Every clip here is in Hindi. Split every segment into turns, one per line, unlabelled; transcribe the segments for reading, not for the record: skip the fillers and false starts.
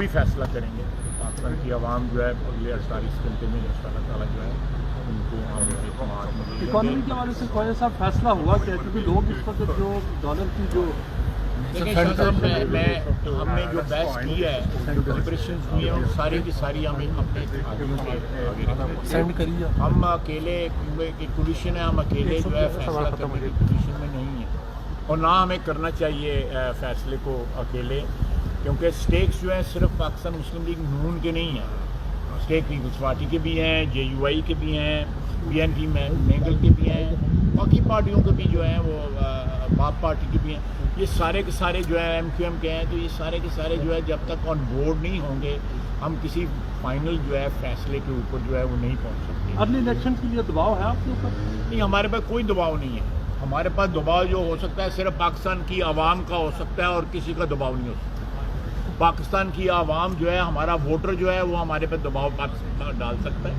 भी फैसला करेंगे। पाकिस्तान की आवाम जो है अगले 48 घंटे में इंशाअल्लाह ताला जो है उनको
इकॉनमी के हवाले से ख्वाजा साहब फैसला हुआ क्या, क्योंकि लोग इस वक्त जो डॉलर की जो
हमने जो बहस की है, जो डिलिब्रेशंस हुई है, सारी की सारी हमें अपने
सेंड करिए।
हम अकेले एक पोजीशन है, हम अकेले जो है फैसला करने की पोजीशन में नहीं है, और ना हमें करना चाहिए फैसले को अकेले, क्योंकि स्टेक्स जो हैं सिर्फ पाकिस्तान मुस्लिम लीग नून के नहीं हैं, स्टेक पीपल्स पार्टी के भी हैं, JUI के भी हैं, BNP मैंगल के भी हैं, बाकी पार्टियों के भी जो हैं वो बाप पार्टी के भी हैं, ये सारे के सारे जो है MQM के हैं। तो ये सारे के सारे जो है जब तक ऑन बोर्ड नहीं होंगे हम किसी फाइनल जो है फैसले के ऊपर जो है वो नहीं पहुंच सकते।
अगले इलेक्शन के लिए दबाव है आपके ऊपर?
नहीं, हमारे पास कोई दबाव नहीं है। हमारे पास दबाव जो हो सकता है सिर्फ पाकिस्तान की आवाम का हो सकता है, और किसी का दबाव नहीं हो सकता। पाकिस्तान की आवाम जो है, हमारा वोटर जो है वो हमारे पे दबाव पाकिस्तान डाल सकता है,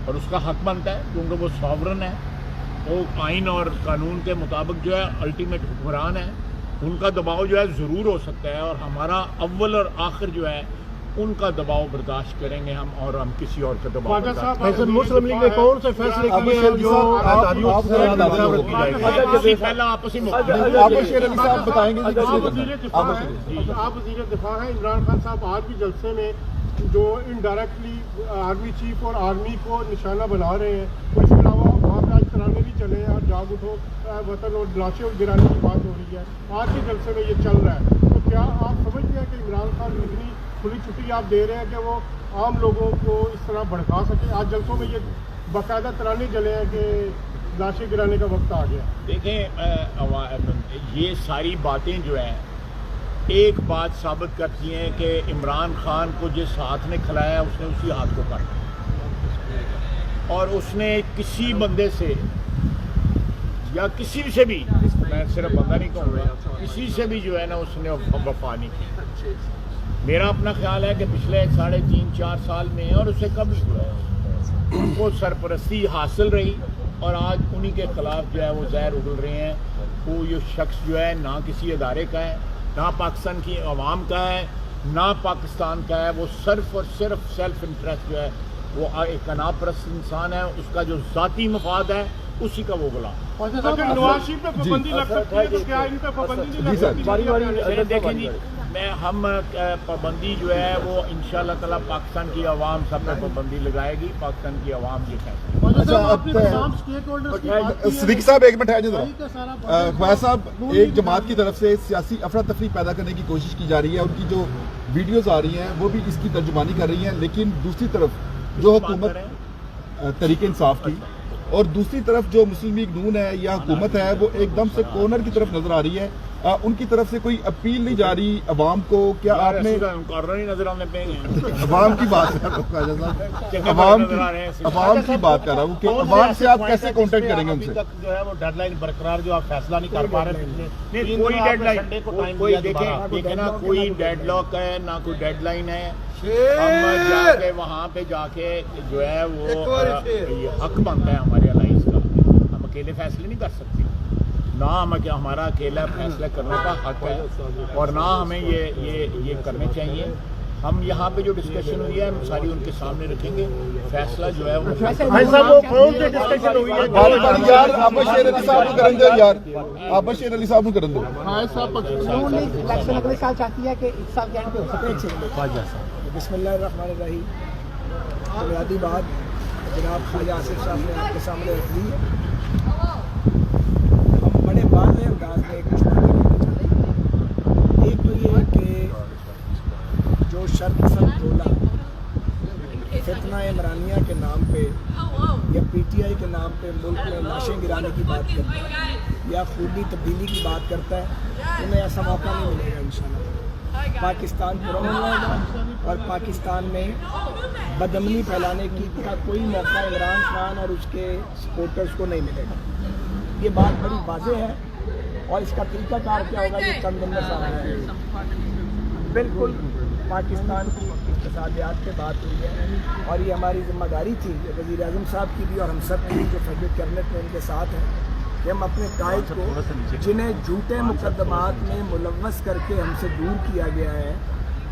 और उसका हक बनता है, क्योंकि वो सॉवरन है, वो आइन और कानून के मुताबिक जो है अल्टीमेट हुक्मरान है। उनका दबाव जो है ज़रूर हो सकता है, और हमारा अव्वल और आखिर जो है उनका दबाव बर्दाश्त करेंगे हम, और हम किसी और का दबाव
मुस्लिम लीग ने कौन से फैसले किए हैं जो
पहला आपसी
बताएंगे?
आप वज़ीर दिफा हैं, इमरान खान साहब आज भी जलसे में जो इनडायरेक्टली आर्मी चीफ और आर्मी को निशाना बना रहे हैं, और इसके अलावा वहाँ पे आज तराने भी चले हैं और जाग उठो वतन और लाशें और गिराने की बात हो रही है, आज के जलसे में ये चल रहा है। तो क्या आप समझते हैं कि इमरान खान इतनी खुली छुट्टी आप दे रहे हैं कि वो आम लोगों को इस तरह भड़का सके? आज जलसों में ये बाकायदा तराने चले हैं कि लाशें गिराने का वक्त आ गया।
देखें, ये सारी बातें जो हैं एक बात साबित करती हैं कि इमरान खान को जिस हाथ ने खिलाया उसने उसी हाथ को काटा, और उसने किसी बंदे से या किसी से भी, मैं सिर्फ बंदा नहीं कहूँगा, किसी से भी जो है ना उसने वफा नहीं की। मेरा अपना ख्याल है कि पिछले 3.5-4 साल में, और उससे कभी जो है उनको सरपरस्ती हासिल रही, और आज उन्हीं के खिलाफ जो है वो जहर उगल रहे हैं। वो ये शख्स जो है ना किसी अदारे का है, ना पाकिस्तान की आवाम का है, ना पाकिस्तान का है, वो सिर्फ और सिर्फ सेल्फ इंटरेस्ट जो है, वो एक अनापरस्त इंसान है, उसका जो ज़ाती मफाद है उसी का वो गुलाम।
नवाज शरीफ पे पाबंदी लग सकती है, तो क्या इन पे पाबंदी नहीं लग सकती?
देखें जी, हम पाबंदी जो है वो इंशाअल्लाह ताला पाकिस्तान की आवाम सब पे पाबंदी लगाएगी। पाकिस्तान की आवाम ये
सिद्दीकी साहब एक मिनट है ख्वाजा साहब, एक जमात की तरफ से सियासी अफरा तफरी पैदा करने की कोशिश की जा रही है, उनकी जो वीडियोस आ रही हैं वो भी इसकी तर्जुमानी कर रही हैं, लेकिन दूसरी तरफ जो हुकूमत तहरीक इंसाफ की और दूसरी तरफ जो मुस्लिम लीग नून है या हुकूमत है वो एकदम से कॉर्नर की तरफ नजर आ रही है। उनकी तरफ से कोई अपील नहीं जा रही अवाम को? क्या आपने
नजर आने पे
अवाम की बात कर अवाम की बात कर रहा हूँ कि अवाम से आप कैसे कांटेक्ट करेंगे उनसे?
जो है वो डेडलाइन बरकरार जो आप फैसला नहीं कर पा रहे, कोई डेडलाइन कोई ना कोई डेडलॉक है ना कोई डेडलाइन है। हम जाके वहाँ पे जाके जो है वो हक बनता है हमारे अलाइंस का, हम अकेले फैसले नहीं कर सकते, ना हम हमारा अकेला फैसला करने का हक है, और ना हमें ये करने चाहिए। हम यहाँ पे जो डिस्कशन हुई है हम सारी उनके सामने रखेंगे, फैसला जो है वो
डिस्कशन हुई है यार। आबा शेर अली साहब को करन दो यार, आबा शेर अली साहब को करन दो।
इलेक्शन अगले साल चाहती है कि इस साल क्या हो सके। बिस्मिल्लाहिर्रहमानिर्रहीम। बुनियादी बात जनाब ख्वाजा आसिफ साहब ने आपके सामने रख दी है। हम बड़े वाज़ेह अंदाज में कुछ बातें करना चाहते हैं। एक तो ये कि जो शर्त सब बोला फितना इमरानिया के नाम पे या PTI के नाम पे मुल्क में लाशें गिराने की बात करता है या खूनी तब्दीली की बात करता है, उन्हें ऐसा मौका नहीं मिलेगा इंशाअल्लाह। पाकिस्तान पुरअमन रहेगा और पाकिस्तान में बदअमनी फैलाने का कोई मौका इमरान खान और उसके सपोर्टर्स को नहीं मिलेगा। ये बात बड़ी वाज़ेह है, और इसका तरीक़ाकार क्या होगा ये चंद दिन में सामने आएगा। बिल्कुल पाकिस्तान की इक़्तिसादियात पे बात हुई है, और ये हमारी ज़िम्मेदारी थी वज़ीर आज़म साहब की भी और हम सब की जो फैसले कैबिनेट में उनके साथ हैं कि हम अपने कायद को जिन्हें झूठे मुकदमात में मुलव्वस करके हमसे दूर किया गया है,